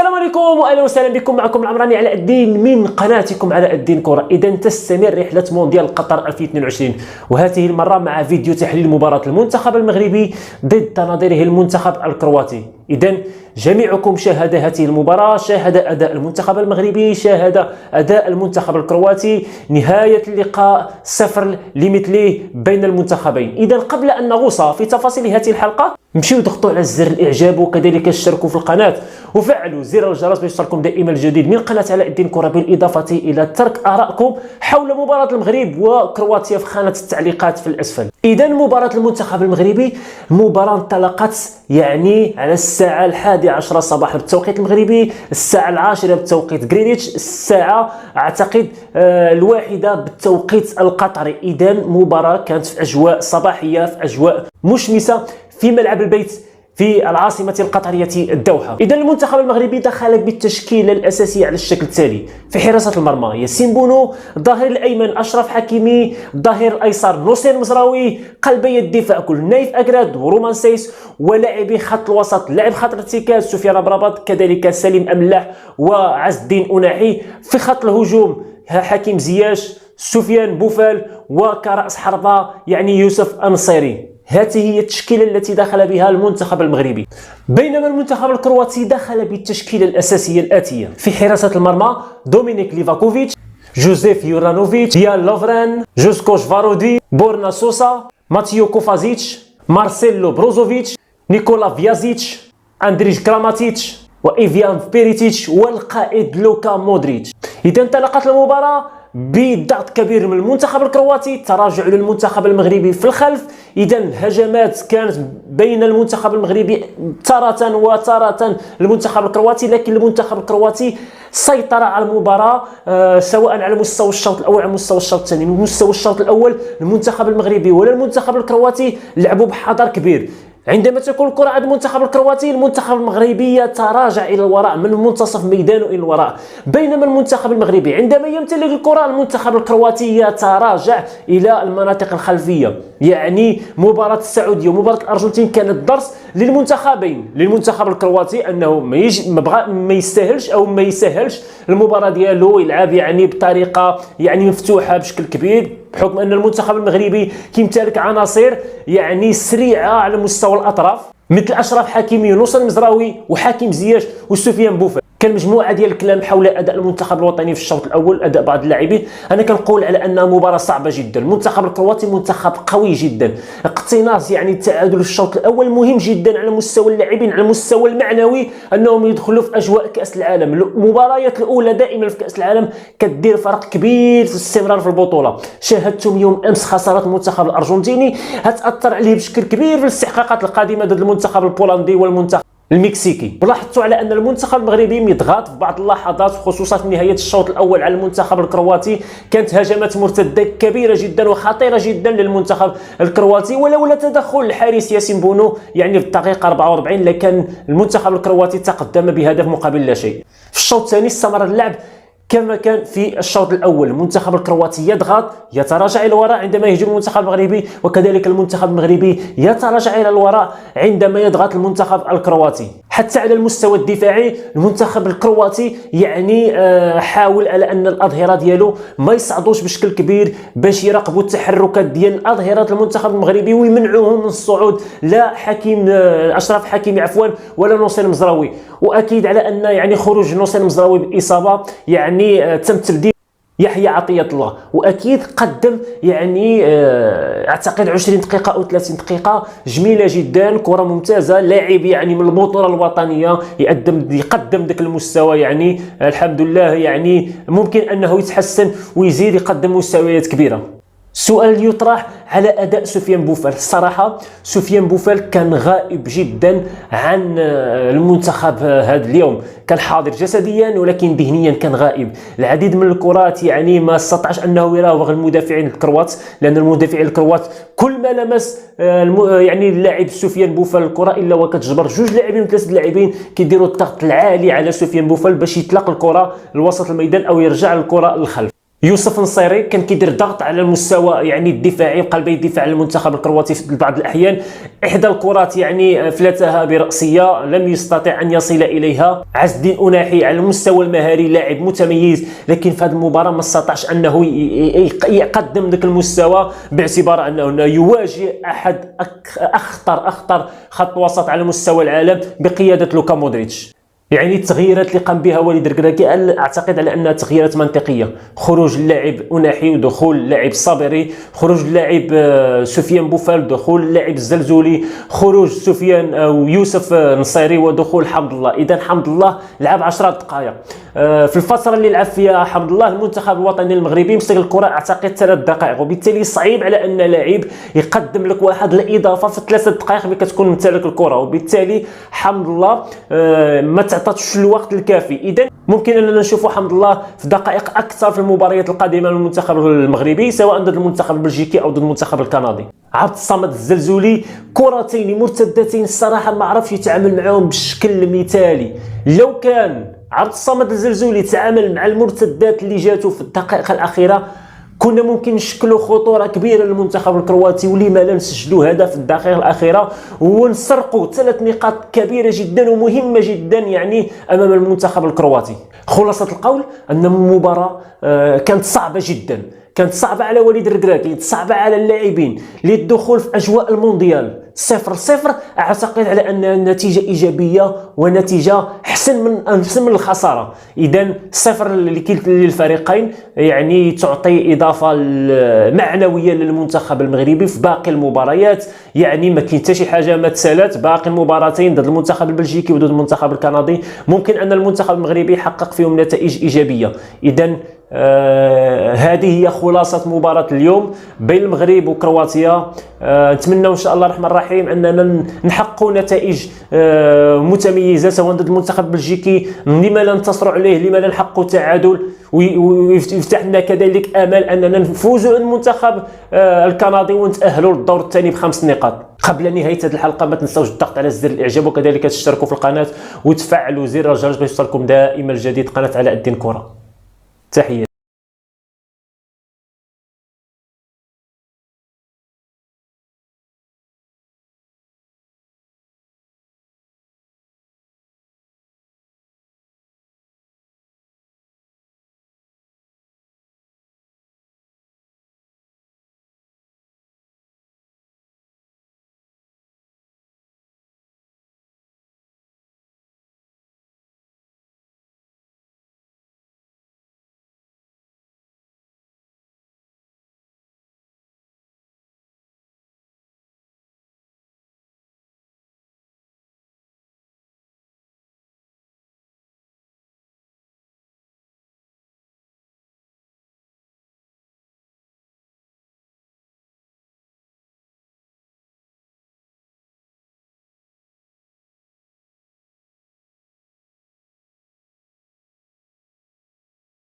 السلام عليكم واهلا وسهلا بكم. معكم العمراني علاء الدين من قناتكم علاء الدين كرة. اذا تستمر رحله مونديال قطر 2022 وهذه المره مع فيديو تحليل مباراه المنتخب المغربي ضد نظيره المنتخب الكرواتي. اذا جميعكم شاهد هذه المباراه، شاهد اداء المنتخب المغربي، شاهد اداء المنتخب الكرواتي، نهايه اللقاء صفر لمثله بين المنتخبين. اذا قبل ان نغوص في تفاصيل هذه الحلقه مشيو ضغطوا على زر الاعجاب وكذلك اشتركوا في القناه وفعلوا زر الجرس باش يوصلكم دائما الجديد من قناه علاء الدين كرة، بالاضافه الى ترك ارائكم حول مباراه المغرب وكرواتيا في خانه التعليقات في الاسفل. اذا مباراه المنتخب المغربي مباراه انطلقت يعني على الساعه 11 صباحا بالتوقيت المغربي، الساعه 10 بالتوقيت غرينتش، الساعه اعتقد 1 بالتوقيت القطري. اذا مباراه كانت في اجواء صباحيه، في اجواء مشمسه في ملعب البيت في العاصمة القطرية الدوحة. إذا المنتخب المغربي دخل بالتشكيلة الأساسية على الشكل التالي: في حراسة المرمى ياسين بونو، الظهير الأيمن أشرف حكيمي، الظهير الأيسر نصير مزراوي، قلبي الدفاع كل نايف أكراد ورومان سيس، ولاعبي خط الوسط لاعب خط الارتكاز سفيان برابط، كذلك سليم أملاح وعز الدين أناحي. في خط الهجوم حكيم زياش، سفيان بوفال، وكرأس حربة يعني يوسف النصيري. هذه هي التشكيلة التي دخل بها المنتخب المغربي. بينما المنتخب الكرواتي دخل بالتشكيلة الأساسية الآتية: في حراسة المرمى دومينيك ليفاكوفيتش، جوزيف يورانوفيتش، ديان لوفران، جوزكوش فارودي، بورنا سوسا، ماتيو كوفازيتش، مارسيلو بروزوفيتش، نيكولا فيازيتش، اندريج كراماتيتش، وإيفيان بيريتيتش، والقائد لوكا مودريتش. إذا انطلقت المباراة بضغط كبير من المنتخب الكرواتي، تراجع للمنتخب المغربي في الخلف. اذا هجمات كانت بين المنتخب المغربي تارة وتارة المنتخب الكرواتي، لكن المنتخب الكرواتي سيطر على المباراة سواء على مستوى الشوط الاول على مستوى الشوط الثاني. من مستوى الشوط الاول المنتخب المغربي ولا المنتخب الكرواتي لعبوا بحذر كبير. عندما تكون الكرة عند المنتخب الكرواتي المنتخب المغربي يتراجع إلى الوراء من منتصف ميدانه إلى الوراء، بينما المنتخب المغربي عندما يمتلك الكرة المنتخب الكرواتي يتراجع إلى المناطق الخلفية. يعني مباراة السعودية ومباراة الأرجنتين كانت درس للمنتخبين، للمنتخب الكرواتي أنه ما يستاهلش أو ما يسهلش المباراة ديالو، يلعب يعني بطريقة يعني مفتوحة بشكل كبير، بحكم أن المنتخب المغربي كيمتلك عناصر يعني سريعة على مستوى الأطراف مثل أشرف حكيمي ونصر مزراوي وحكيم زياش وسفيان بوفال. كان مجموعه ديال الكلام حول اداء المنتخب الوطني في الشوط الاول، اداء بعض اللاعبين. انا كنقول على انها مباراه صعبه جدا. المنتخب الكرواتي منتخب قوي جدا، اقتناص يعني التعادل في الشوط الاول مهم جدا على مستوى اللاعبين، على المستوى المعنوي انهم يدخلوا في اجواء كاس العالم. المباريات الاولى دائما في كاس العالم كدير فرق كبير في الاستمرار في البطوله. شاهدتم يوم امس خساره المنتخب الارجنتيني، هتاثر عليه بشكل كبير في الاستحقاقات القادمه ضد المنتخب البولندي والمنتخب المكسيكي. ولاحظتوا على ان المنتخب المغربي مضغوط في بعض اللحظات، خصوصا في نهايه الشوط الاول على المنتخب الكرواتي. كانت هجمات مرتده كبيره جدا وخطيره جدا للمنتخب الكرواتي، ولولا تدخل الحارس ياسين بونو يعني في الدقيقه 44 لكان المنتخب الكرواتي تقدم بهدف مقابل لا شيء. في الشوط الثاني استمر اللعب كما كان في الشوط الاول، المنتخب الكرواتي يضغط يتراجع الى الوراء عندما يهجم المنتخب المغربي، وكذلك المنتخب المغربي يتراجع الى الوراء عندما يضغط المنتخب الكرواتي. حتى على المستوى الدفاعي المنتخب الكرواتي يعني حاول على ان الاظهره ديالو ما يصعدوش بشكل كبير باش يراقبوا التحركات ديال اظهره المنتخب المغربي ويمنعوهم من الصعود، لا حكيم اشرف حكيمي عفوا ولا نصير مزراوي. واكيد على ان يعني خروج نصير مزراوي بالاصابه يعني تم تبديل يحيى عطية الله، واكيد قدم يعني اعتقد 20 دقيقه او 30 دقيقه جميله جدا، كره ممتازه، لاعب يعني من البطوله الوطنيه يقدم ذاك المستوى. يعني الحمد لله يعني ممكن انه يتحسن ويزيد يقدم مستويات كبيره. سؤال يطرح على اداء سفيان بوفال. الصراحه سفيان بوفال كان غائب جدا عن المنتخب هذا اليوم، كان حاضر جسديا ولكن ذهنيا كان غائب. العديد من الكرات يعني ما استطاعش انه يراوغ المدافعين الكروات، لان المدافعين الكروات كل ما لمس يعني اللاعب سفيان بوفال الكره الا وكتجبر جوج لاعبين من ثلاثه لاعبين كيديروا الضغط العالي على سفيان بوفال باش يطلق الكره لوسط الميدان او يرجع الكره للخلف. يوسف نصيري كان كيدير ضغط على المستوى يعني الدفاعي وقلبي الدفاع للمنتخب الكرواتي في بعض الاحيان. احدى الكرات يعني فلتها براسيه لم يستطع ان يصل اليها. عز الدين أناحي على المستوى المهاري لاعب متميز، لكن في هذه المباراه ما استطاعش انه يقدم ذاك المستوى باعتبار انه يواجه احد اخطر خط وسط على مستوى العالم بقياده لوكا مودريتش. يعني التغييرات اللي قام بها وليد الركراكي اعتقد على انها تغييرات منطقيه، خروج اللاعب أناحي ودخول اللاعب صابري، خروج اللاعب سفيان بوفال، دخول اللاعب الزلزولي، خروج سفيان او يوسف نصيري ودخول حمد الله. اذا حمد الله لعب 10 دقائق. في الفتره اللي لعب فيها حمد الله المنتخب الوطني المغربي مسك الكره اعتقد 3 دقائق، وبالتالي صعيب على ان لاعب يقدم لك واحد الاضافه في 3 دقائق ملي كتكون ممتلك الكره، وبالتالي حمد الله ما تعطاتش الوقت الكافي. اذا ممكن اننا نشوفوا حمد الله في دقائق اكثر في المباريات القادمه للمنتخب المغربي، سواء ضد المنتخب البلجيكي او ضد المنتخب الكندي. عبد الصمد الزلزولي كرتين مرتدتين الصراحه ما عرفش يتعامل معهم بشكل مثالي. لو كان عبد الصمد الزلزولي تعامل مع المرتدات اللي جاتو في الدقائق الاخيره كنا ممكن نشكلوا خطوره كبيره للمنتخب الكرواتي، ولما لا نسجلوا هدف في الدقائق الاخيره ونسرقوا 3 نقاط كبيره جدا ومهمه جدا يعني امام المنتخب الكرواتي. خلاصه القول ان المباراه كانت صعبه جدا، كانت صعبه على وليد الركراكي، صعبه على اللاعبين للدخول في اجواء المونديال. 0-0 اعتقد على ان النتيجه ايجابيه ونتيجه احسن من الخساره. اذا 0 للفريقين يعني تعطي اضافه معنويه للمنتخب المغربي في باقي المباريات. يعني ما كاين حتى شي حاجه ما تسالات، باقي المباراتين ضد المنتخب البلجيكي وضد المنتخب الكندي ممكن ان المنتخب المغربي يحقق فيهم نتائج ايجابيه. اذا هذه هي خلاصة مباراة اليوم بين المغرب وكرواتيا. نتمنى ان شاء الله الرحمن الرحيم اننا نحققوا نتائج متميزة سواء ضد المنتخب البلجيكي، لما لا ننتصروا عليه، لما لا نحققوا تعادل، ويفتح لنا كذلك امل اننا نفوزوا على المنتخب الكندي ونتأهلوا للدور الثاني ب5 نقاط. قبل نهاية هذه الحلقة ما تنسوش الضغط على زر الاعجاب وكذلك تشتركوا في القناة وتفعلوا زر الجرس باش يوصلكم دائما الجديد قناة علاء الدين كرة. تحية.